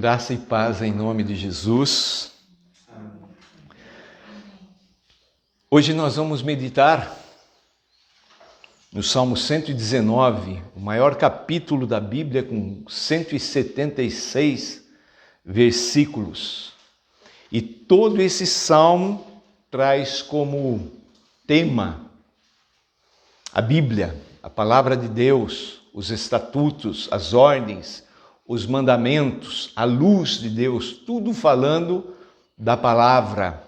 Graça e paz em nome de Jesus. Hoje nós vamos meditar no Salmo 119, o maior capítulo da Bíblia, com 176 versículos. E todo esse salmo traz como tema a Bíblia, a palavra de Deus, os estatutos, as ordens, os mandamentos, a luz de Deus, tudo falando da palavra.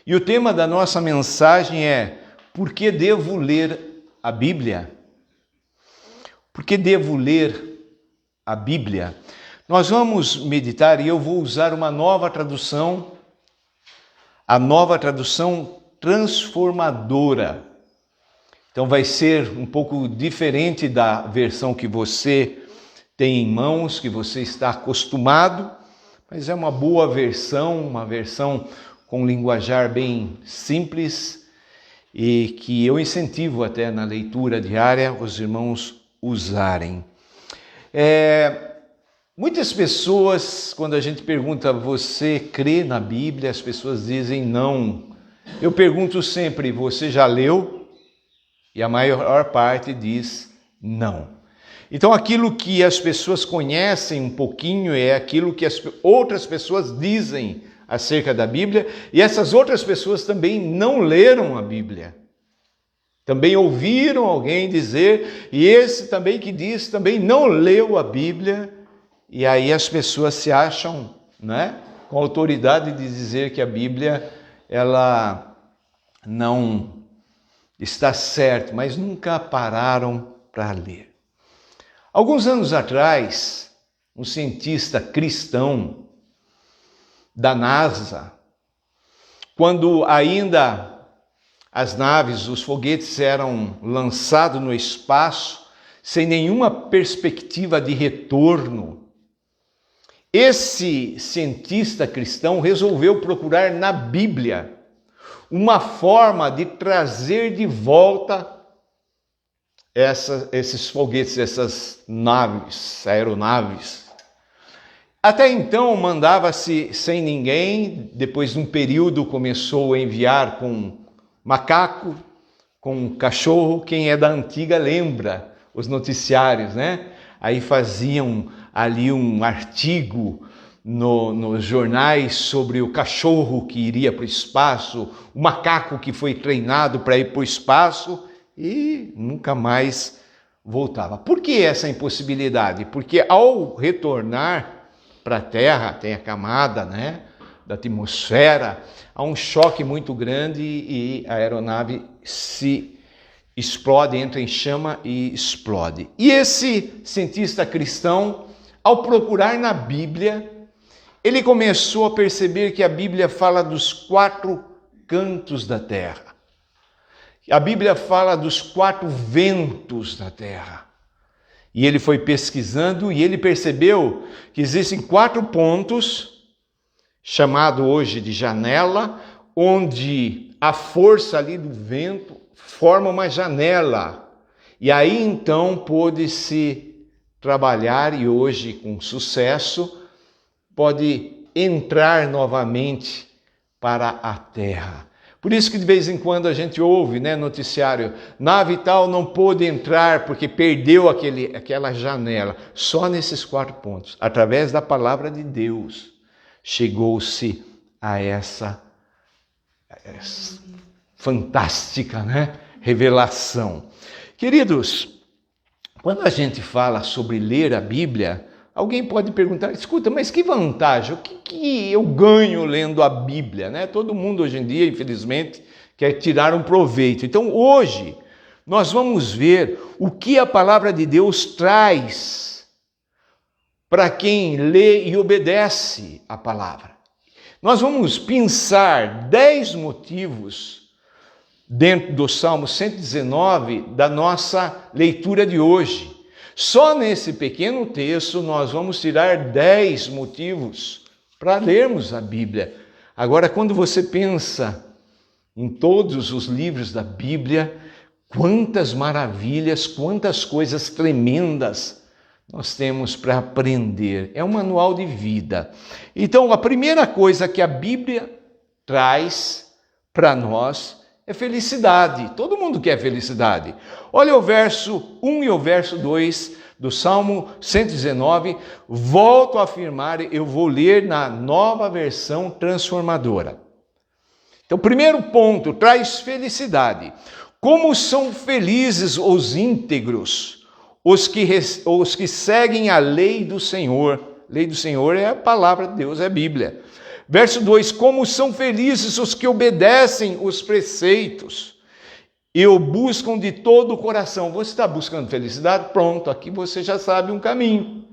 E o tema da nossa mensagem é: por que devo ler a Bíblia? Por que devo ler a Bíblia? Nós vamos meditar e eu vou usar uma nova tradução, a nova tradução transformadora. Então vai ser um pouco diferente da versão que você tem em mãos, que você está acostumado, mas é uma boa versão, uma versão com linguajar bem simples e que eu incentivo até na leitura diária os irmãos usarem. Muitas pessoas, quando a gente pergunta, você crê na Bíblia? As pessoas dizem não. Eu pergunto sempre, você já leu? E a maior parte diz não. Então aquilo que as pessoas conhecem um pouquinho é aquilo que as outras pessoas dizem acerca da Bíblia, e essas outras pessoas também não leram a Bíblia. Também ouviram alguém dizer, e esse também que diz também não leu a Bíblia, e aí as pessoas se acham, né, com autoridade de dizer que a Bíblia ela não está certa, mas nunca pararam para ler. Alguns anos atrás, um cientista cristão da NASA, quando ainda as naves, os foguetes eram lançados no espaço, sem nenhuma perspectiva de retorno, esse cientista cristão resolveu procurar na Bíblia uma forma de trazer de volta esses foguetes, essas naves, aeronaves. Até então mandava-se sem ninguém, depois de um período começou a enviar com macaco, com cachorro. Quem é da antiga lembra os noticiários, né? Aí faziam ali um artigo nos jornais sobre o cachorro que iria para o espaço, o macaco que foi treinado para ir para o espaço e nunca mais voltava. Por que essa impossibilidade? Porque ao retornar para a Terra, tem a camada, né, da atmosfera, há um choque muito grande e a aeronave se explode, entra em chama e explode. E esse cientista cristão, ao procurar na Bíblia, ele começou a perceber que a Bíblia fala dos 4 cantos da terra. A Bíblia fala dos 4 ventos da terra. E ele foi pesquisando e ele percebeu que existem 4 pontos, chamado hoje de janela, onde a força ali do vento forma uma janela. E aí então pôde-se trabalhar e hoje com sucesso pode entrar novamente para a terra. Por isso que de vez em quando a gente ouve, né, noticiário, nave tal não pôde entrar porque perdeu aquela janela. Só nesses 4 pontos, através da palavra de Deus, chegou-se a essa fantástica, né, revelação. Queridos, quando a gente fala sobre ler a Bíblia, alguém pode perguntar, escuta, mas que vantagem, o que eu ganho lendo a Bíblia? Né? Todo mundo hoje em dia, infelizmente, quer tirar um proveito. Então hoje nós vamos ver o que a palavra de Deus traz para quem lê e obedece a palavra. Nós vamos pensar 10 motivos dentro do Salmo 119 da nossa leitura de hoje. Só nesse pequeno texto nós vamos tirar 10 motivos para lermos a Bíblia. Agora, quando você pensa em todos os livros da Bíblia, quantas maravilhas, quantas coisas tremendas nós temos para aprender. É um manual de vida. Então, a primeira coisa que a Bíblia traz para nós é felicidade. Todo mundo quer felicidade. Olha o verso 1 e o verso 2 do Salmo 119. Volto a afirmar, eu vou ler na Nova Versão Transformadora. Então, primeiro ponto, traz felicidade. Como são felizes os íntegros, os que seguem a lei do Senhor. Lei do Senhor é a palavra de Deus, é a Bíblia. Verso 2, como são felizes os que obedecem os preceitos e o buscam de todo o coração. Você está buscando felicidade? Pronto, aqui você já sabe um caminho.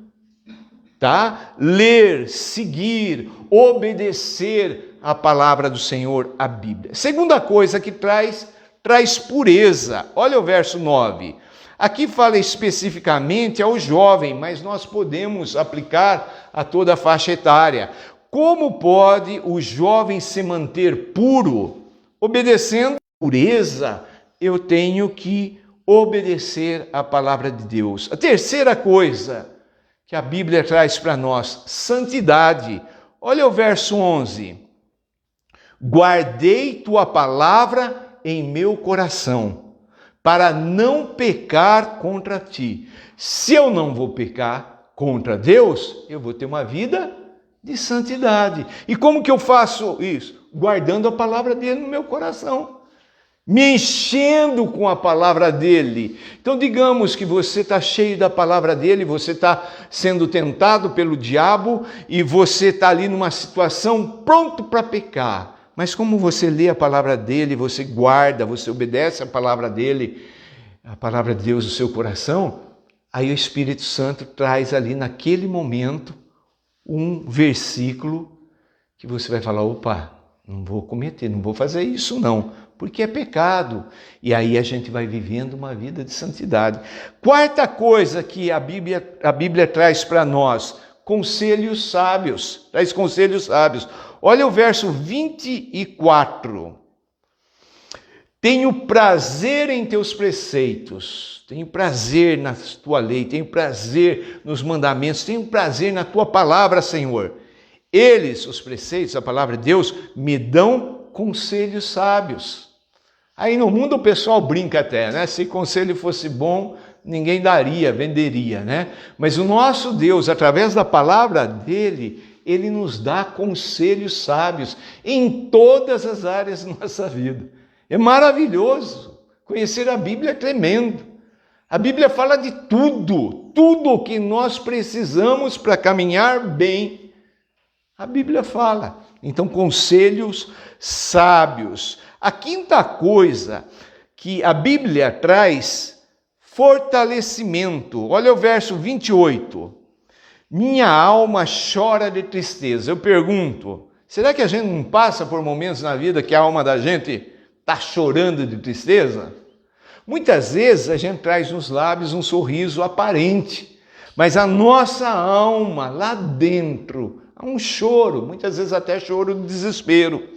Tá? Ler, seguir, obedecer a palavra do Senhor, a Bíblia. Segunda coisa que traz pureza. Olha o verso 9. Aqui fala especificamente ao jovem, mas nós podemos aplicar a toda a faixa etária. Como pode o jovem se manter puro? Obedecendo pureza, eu tenho que obedecer a palavra de Deus. A terceira coisa que a Bíblia traz para nós, santidade. Olha o verso 11. Guardei tua palavra em meu coração, para não pecar contra ti. Se eu não vou pecar contra Deus, eu vou ter uma vida de santidade. E como que eu faço isso? Guardando a palavra dele no meu coração, me enchendo com a palavra dele. Então, digamos que você está cheio da palavra dele, você está sendo tentado pelo diabo e você está ali numa situação pronto para pecar. Mas como você lê a palavra dele, você guarda, você obedece a palavra dele, a palavra de Deus no seu coração, aí o Espírito Santo traz ali naquele momento um versículo que você vai falar, opa, não vou cometer, não vou fazer isso não, porque é pecado. E aí a gente vai vivendo uma vida de santidade. Quarta coisa que a Bíblia traz para nós, conselhos sábios, traz conselhos sábios. Olha o verso 24. Tenho prazer em teus preceitos, tenho prazer na tua lei, tenho prazer nos mandamentos, tenho prazer na tua palavra, Senhor. Eles, os preceitos, a palavra de Deus, me dão conselhos sábios. Aí no mundo o pessoal brinca até, né? Se conselho fosse bom, ninguém daria, venderia, né? Mas o nosso Deus, através da palavra dele, ele nos dá conselhos sábios em todas as áreas da nossa vida. É maravilhoso. Conhecer a Bíblia é tremendo. A Bíblia fala de tudo, tudo o que nós precisamos para caminhar bem. A Bíblia fala. Então, conselhos sábios. A quinta coisa que a Bíblia traz, fortalecimento. Olha o verso 28. Minha alma chora de tristeza. Eu pergunto, será que a gente não passa por momentos na vida que a alma da gente está chorando de tristeza? Muitas vezes a gente traz nos lábios um sorriso aparente, mas a nossa alma lá dentro há um choro, muitas vezes até choro de desespero.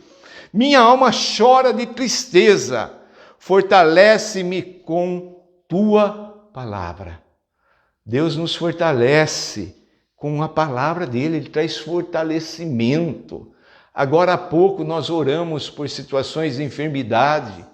Minha alma chora de tristeza, fortalece-me com tua palavra. Deus nos fortalece com a palavra dele, ele traz fortalecimento. Agora há pouco nós oramos por situações de enfermidade,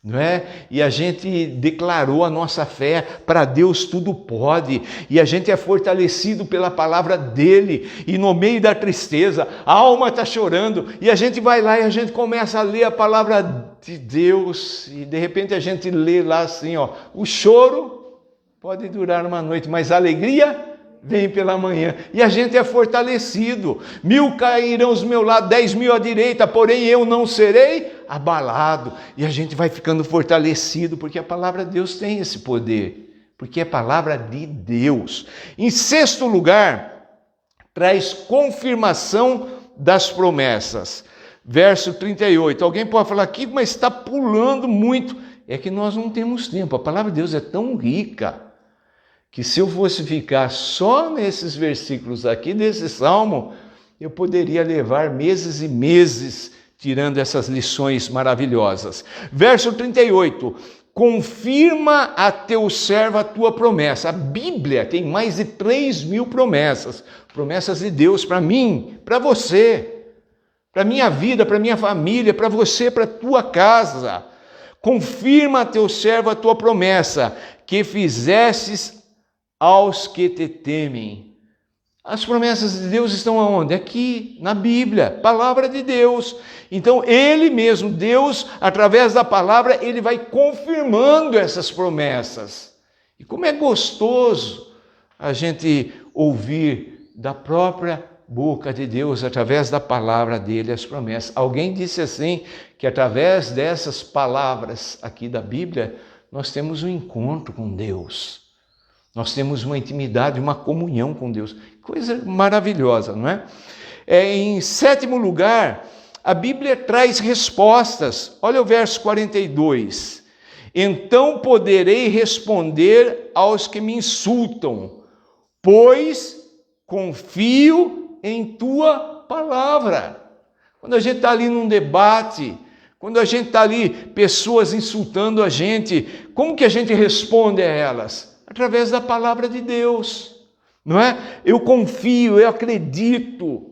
não é? E a gente declarou a nossa fé, para Deus tudo pode, e a gente é fortalecido pela palavra dele, e no meio da tristeza, a alma está chorando, e a gente vai lá e a gente começa a ler a palavra de Deus, e de repente a gente lê lá assim, ó, o choro pode durar uma noite, mas a alegria vem pela manhã, e a gente é fortalecido. 1000 cairão aos meus lados, 10.000 à direita, porém eu não serei abalado. E a gente vai ficando fortalecido, porque a palavra de Deus tem esse poder, porque é palavra de Deus. Em sexto lugar, traz confirmação das promessas. Verso 38. Alguém pode falar aqui, mas está pulando muito. É que nós não temos tempo. A palavra de Deus é tão rica, que se eu fosse ficar só nesses versículos aqui desse salmo, eu poderia levar meses e meses tirando essas lições maravilhosas. Verso 38, confirma a teu servo a tua promessa. A Bíblia tem mais de 3.000 promessas. Promessas de Deus para mim, para você, para minha vida, para minha família, para você, para tua casa. Confirma a teu servo a tua promessa, que fizestes aos que te temem. As promessas de Deus estão aonde? Aqui, na Bíblia, palavra de Deus. Então, Ele mesmo, Deus, através da palavra, Ele vai confirmando essas promessas. E como é gostoso a gente ouvir da própria boca de Deus, através da palavra dele, as promessas. Alguém disse assim, que através dessas palavras aqui da Bíblia, nós temos um encontro com Deus. Nós temos uma intimidade, uma comunhão com Deus. Coisa maravilhosa, não é? Em sétimo lugar, a Bíblia traz respostas. Olha o verso 42. Então poderei responder aos que me insultam, pois confio em tua palavra. Quando a gente está ali num debate, quando a gente está ali, pessoas insultando a gente, como que a gente responde a elas? Através da palavra de Deus, não é? Eu confio, eu acredito,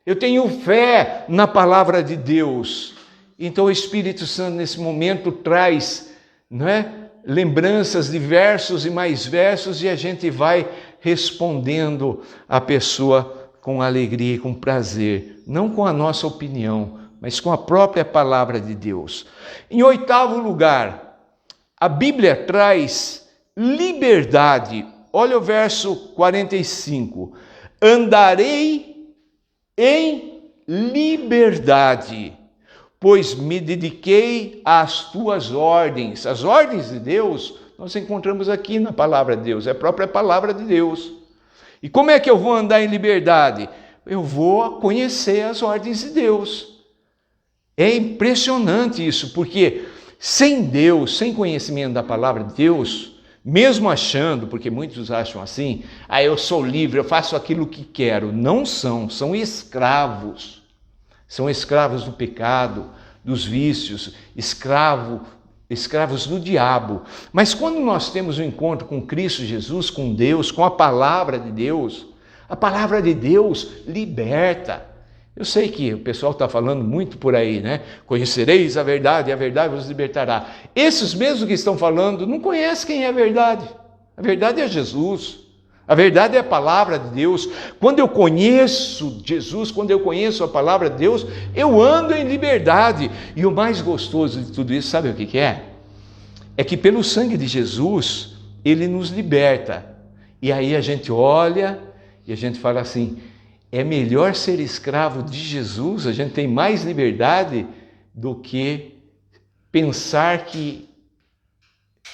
eu tenho fé na palavra de Deus. Então o Espírito Santo nesse momento traz, não é? Lembranças de versos e mais versos, e a gente vai respondendo a pessoa com alegria e com prazer, não com a nossa opinião, mas com a própria palavra de Deus. Em oitavo lugar, a Bíblia traz liberdade. Olha o verso 45. Andarei em liberdade, pois me dediquei às tuas ordens. As ordens de Deus nós encontramos aqui na palavra de Deus, é a própria palavra de Deus. E como é que eu vou andar em liberdade? Eu vou conhecer as ordens de Deus. É impressionante isso, porque sem Deus, sem conhecimento da palavra de Deus, mesmo achando, porque muitos acham assim, eu sou livre, eu faço aquilo que quero. Não são escravos. São escravos do pecado, dos vícios, escravos do diabo. Mas quando nós temos um encontro com Cristo Jesus, com Deus, com a palavra de Deus liberta. Eu sei que o pessoal está falando muito por aí, né? Conhecereis a verdade e a verdade vos libertará. Esses mesmos que estão falando não conhecem quem é a verdade. A verdade é Jesus. A verdade é a palavra de Deus. Quando eu conheço Jesus, quando eu conheço a palavra de Deus, eu ando em liberdade. E o mais gostoso de tudo isso, sabe o que é? É que pelo sangue de Jesus, Ele nos liberta. E aí a gente olha e a gente fala assim, é melhor ser escravo de Jesus, a gente tem mais liberdade do que pensar que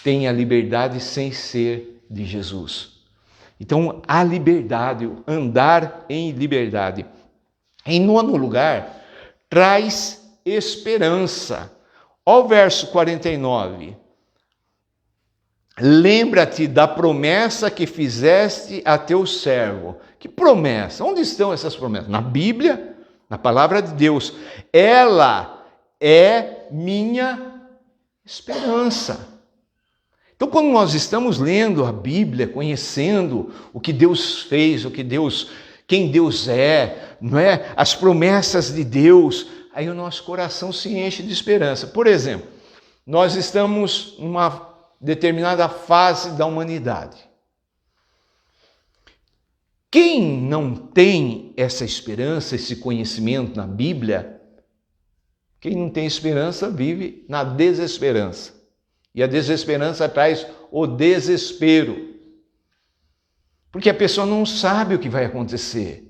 tem a liberdade sem ser de Jesus. Então, a liberdade, andar em liberdade. Em nono lugar, traz esperança. Olha o verso 49. Lembra-te da promessa que fizeste a teu servo. Que promessa? Onde estão essas promessas? Na Bíblia, na palavra de Deus. Ela é minha esperança. Então, quando nós estamos lendo a Bíblia, conhecendo o que Deus fez, quem Deus é, não é? As promessas de Deus, aí o nosso coração se enche de esperança. Por exemplo, nós estamos numa determinada fase da humanidade. Quem não tem essa esperança, esse conhecimento na Bíblia, quem não tem esperança vive na desesperança. E a desesperança traz o desespero. Porque a pessoa não sabe o que vai acontecer.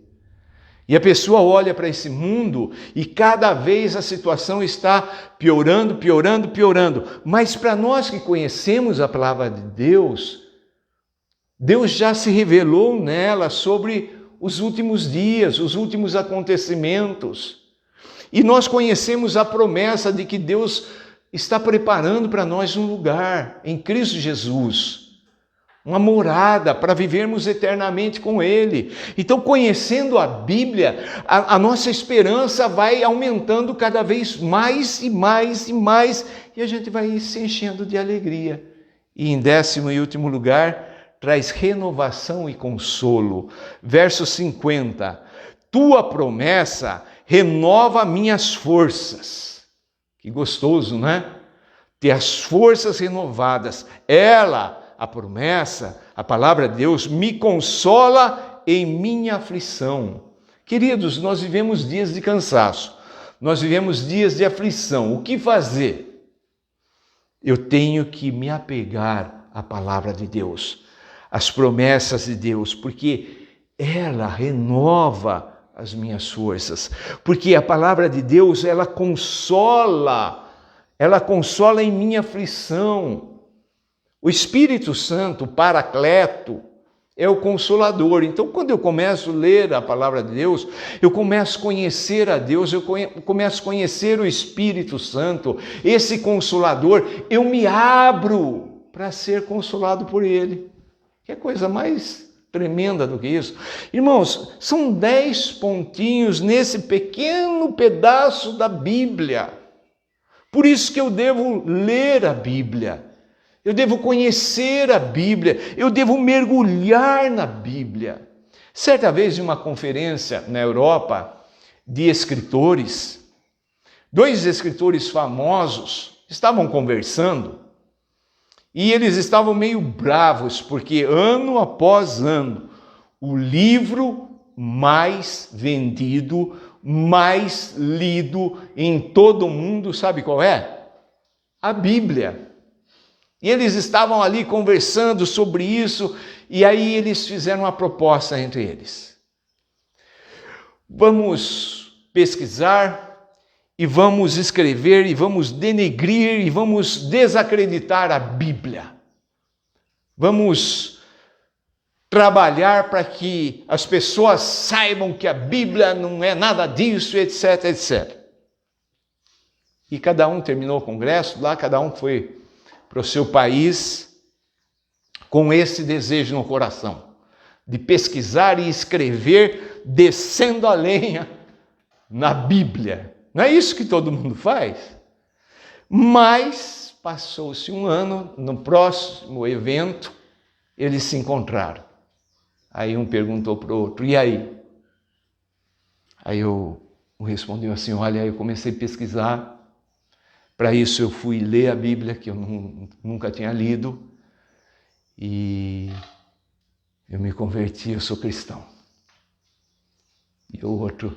E a pessoa olha para esse mundo e cada vez a situação está piorando. Mas para nós que conhecemos a palavra de Deus, Deus já se revelou nela sobre os últimos dias, os últimos acontecimentos. E nós conhecemos a promessa de que Deus está preparando para nós um lugar em Cristo Jesus. uma morada para vivermos eternamente com Ele. Então, conhecendo a Bíblia, a nossa esperança vai aumentando cada vez mais e mais e mais, e a gente vai se enchendo de alegria. E em 10º e último lugar, traz renovação e consolo. Verso 50, tua promessa renova minhas forças. Que gostoso, né? Ter as forças renovadas. Ela, a promessa, a palavra de Deus, me consola em minha aflição. Queridos, nós vivemos dias de cansaço, nós vivemos dias de aflição. O que fazer? Eu tenho que me apegar à palavra de Deus, às promessas de Deus, porque ela renova as minhas forças. Porque a palavra de Deus, ela consola em minha aflição. O Espírito Santo, o Paracleto, é o Consolador. Então, quando eu começo a ler a palavra de Deus, eu começo a conhecer a Deus, eu começo a conhecer o Espírito Santo, esse Consolador, eu me abro para ser consolado por Ele. Que coisa mais tremenda do que isso. Irmãos, são 10 pontinhos nesse pequeno pedaço da Bíblia. Por isso que eu devo ler a Bíblia. Eu devo conhecer a Bíblia, eu devo mergulhar na Bíblia. Certa vez, em uma conferência na Europa de escritores, 2 escritores famosos estavam conversando e eles estavam meio bravos, porque ano após ano, o livro mais vendido, mais lido em todo o mundo, sabe qual é? A Bíblia. E eles estavam ali conversando sobre isso, e aí eles fizeram uma proposta entre eles. Vamos pesquisar, e vamos escrever, e vamos denegrir, e vamos desacreditar a Bíblia. Vamos trabalhar para que as pessoas saibam que a Bíblia não é nada disso, etc, etc. E cada um terminou o congresso, lá cada um foi para o seu país, com esse desejo no coração, de pesquisar e escrever, descendo a lenha na Bíblia. Não é isso que todo mundo faz? Mas passou-se um ano, no próximo evento, eles se encontraram. Aí um perguntou para o outro, e aí? Aí eu respondi assim, olha, eu comecei a pesquisar. Para isso eu fui ler a Bíblia, que eu nunca tinha lido, e eu me converti, eu sou cristão. E o outro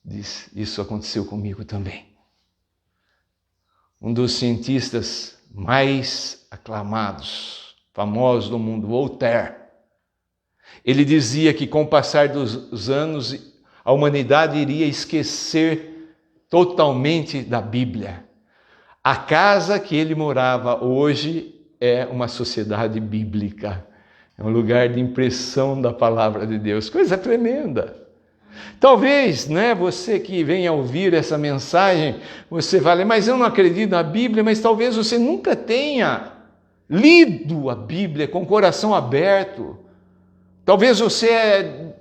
disse, isso aconteceu comigo também. Um dos cientistas mais aclamados, famosos do mundo, Voltaire, ele dizia que com o passar dos anos, a humanidade iria esquecer totalmente da Bíblia. A casa que ele morava hoje é uma sociedade bíblica. É um lugar de impressão da palavra de Deus. Coisa tremenda. Talvez, você que venha ouvir essa mensagem, você fale, mas eu não acredito na Bíblia, mas talvez você nunca tenha lido a Bíblia com o coração aberto. Talvez você é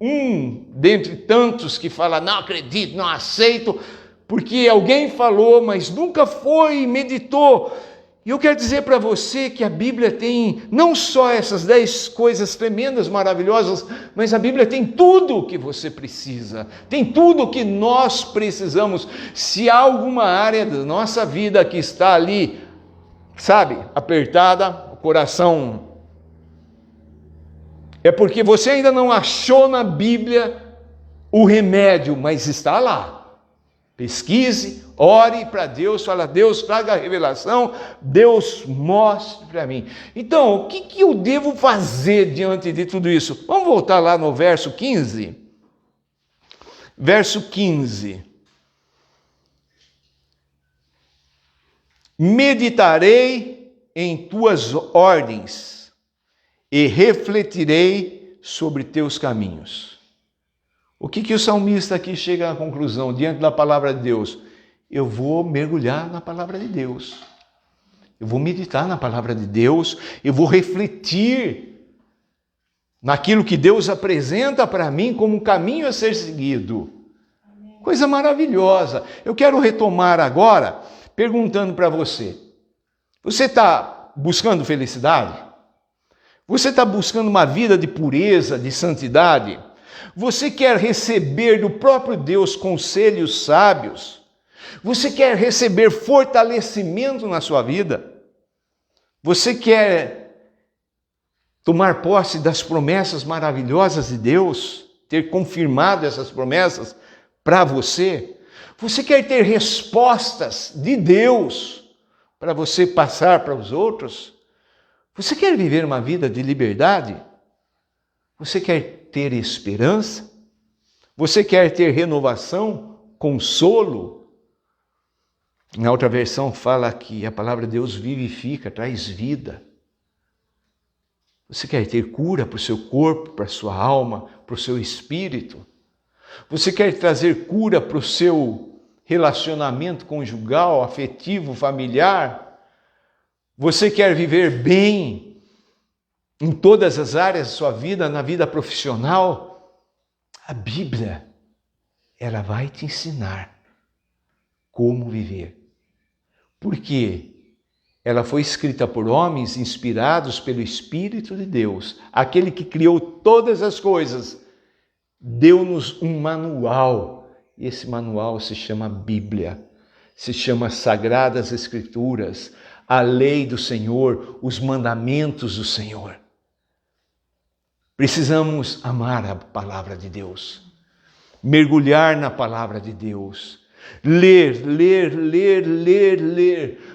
um dentre tantos que fala, não acredito, não aceito, porque alguém falou, mas nunca foi e meditou. E eu quero dizer para você que a Bíblia tem não só essas 10 coisas tremendas, maravilhosas, mas a Bíblia tem tudo o que você precisa, tem tudo o que nós precisamos. Se há alguma área da nossa vida que está ali, apertada, o coração, é porque você ainda não achou na Bíblia o remédio, mas está lá. Pesquise, ore para Deus, fala, Deus traga a revelação, Deus mostre para mim. Então, o que eu devo fazer diante de tudo isso? Vamos voltar lá no verso 15. Verso 15. Meditarei em tuas ordens e refletirei sobre teus caminhos. O que o salmista aqui chega à conclusão, diante da palavra de Deus? Eu vou mergulhar na palavra de Deus. Eu vou meditar na palavra de Deus, eu vou refletir naquilo que Deus apresenta para mim como um caminho a ser seguido. Coisa maravilhosa. Eu quero retomar agora perguntando para você. Você está buscando felicidade? Você está buscando uma vida de pureza, de santidade? Você quer receber do próprio Deus conselhos sábios? Você quer receber fortalecimento na sua vida? Você quer tomar posse das promessas maravilhosas de Deus? Ter confirmado essas promessas para você? Você quer ter respostas de Deus para você passar para os outros? Você quer viver uma vida de liberdade? Você quer ter esperança? Você quer ter renovação, consolo? Na outra versão fala que a palavra de Deus vivifica, traz vida. Você quer ter cura para o seu corpo, para a sua alma, para o seu espírito? Você quer trazer cura para o seu relacionamento conjugal, afetivo, familiar? Você quer viver bem em todas as áreas da sua vida, na vida profissional? A Bíblia, ela vai te ensinar como viver. Porque ela foi escrita por homens inspirados pelo Espírito de Deus. Aquele que criou todas as coisas, deu-nos um manual. E esse manual se chama Bíblia, se chama Sagradas Escrituras, a lei do Senhor, os mandamentos do Senhor. Precisamos amar a palavra de Deus, mergulhar na palavra de Deus, ler,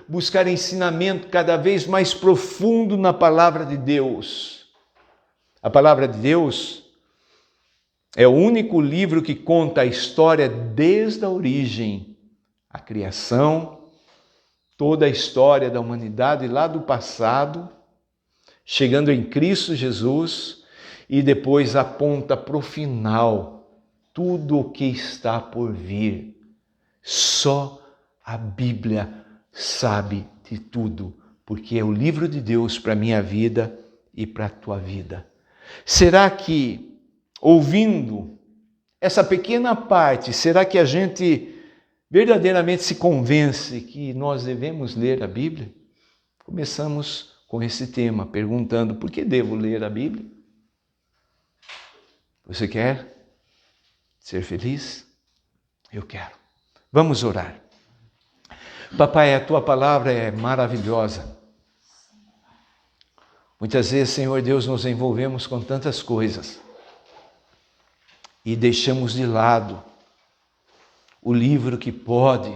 buscar ensinamento cada vez mais profundo na palavra de Deus. A palavra de Deus é o único livro que conta a história desde a origem, a criação, toda a história da humanidade lá do passado, chegando em Cristo Jesus, e depois aponta para o final tudo o que está por vir. Só a Bíblia sabe de tudo, porque é o livro de Deus para a minha vida e para a tua vida. Será que, ouvindo essa pequena parte, será que a gente verdadeiramente se convence que nós devemos ler a Bíblia? Começamos com esse tema, perguntando: por que devo ler a Bíblia? Você quer ser feliz? Eu quero. Vamos orar. Papai, a tua palavra é maravilhosa. Muitas vezes, Senhor Deus, nos envolvemos com tantas coisas e deixamos de lado o livro que pode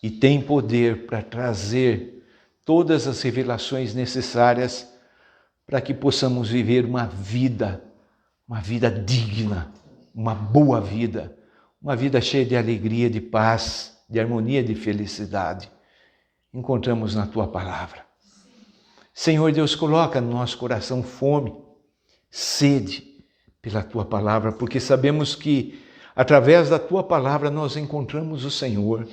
e tem poder para trazer todas as revelações necessárias para que possamos viver uma vida digna, uma boa vida, uma vida cheia de alegria, de paz, de harmonia, de felicidade. Encontramos na tua palavra. Senhor Deus, coloca no nosso coração fome, sede pela tua palavra, porque sabemos que através da tua palavra nós encontramos o Senhor.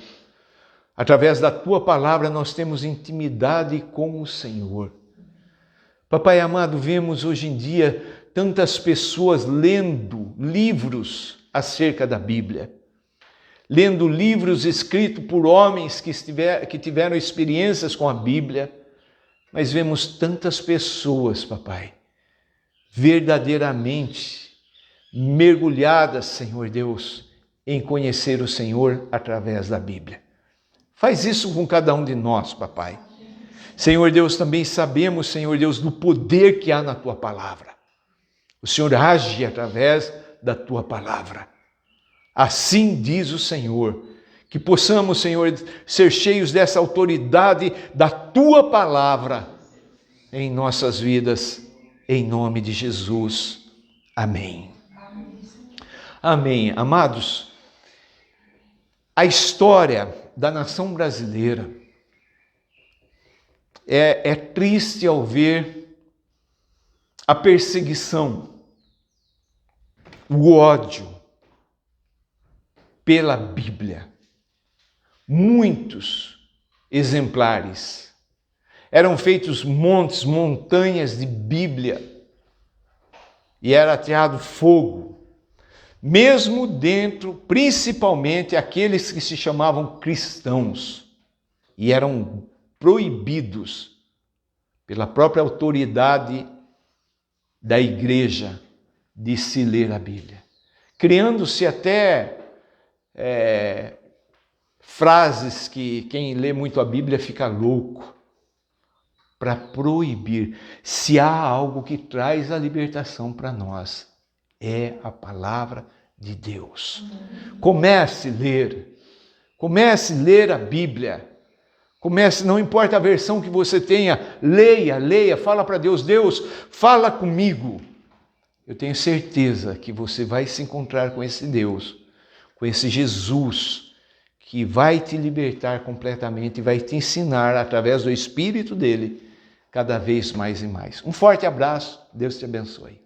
Através da tua palavra nós temos intimidade com o Senhor. Papai amado, vemos hoje em dia tantas pessoas lendo livros acerca da Bíblia, lendo livros escritos por homens que tiveram experiências com a Bíblia, mas vemos tantas pessoas, papai, verdadeiramente mergulhadas, Senhor Deus, em conhecer o Senhor através da Bíblia. Faz isso com cada um de nós, papai. Senhor Deus, também sabemos, Senhor Deus, do poder que há na tua palavra. O Senhor age através da tua palavra. Assim diz o Senhor, que possamos, Senhor, ser cheios dessa autoridade da tua palavra em nossas vidas, em nome de Jesus. Amém. Amém. Amados, a história da nação brasileira é triste ao ver a perseguição, o ódio pela Bíblia. Muitos exemplares eram feitos montes, montanhas de Bíblia, e era ateado fogo, mesmo dentro, principalmente aqueles que se chamavam cristãos, e eram proibidos pela própria autoridade da igreja de se ler a Bíblia, criando-se até frases que quem lê muito a Bíblia fica louco, para proibir. Se há algo que traz a libertação para nós, é a palavra de Deus. Comece a ler a Bíblia. Não importa a versão que você tenha, leia, fala para Deus, Deus, fala comigo. Eu tenho certeza que você vai se encontrar com esse Deus, com esse Jesus, que vai te libertar completamente e vai te ensinar através do Espírito dele, cada vez mais e mais. Um forte abraço, Deus te abençoe.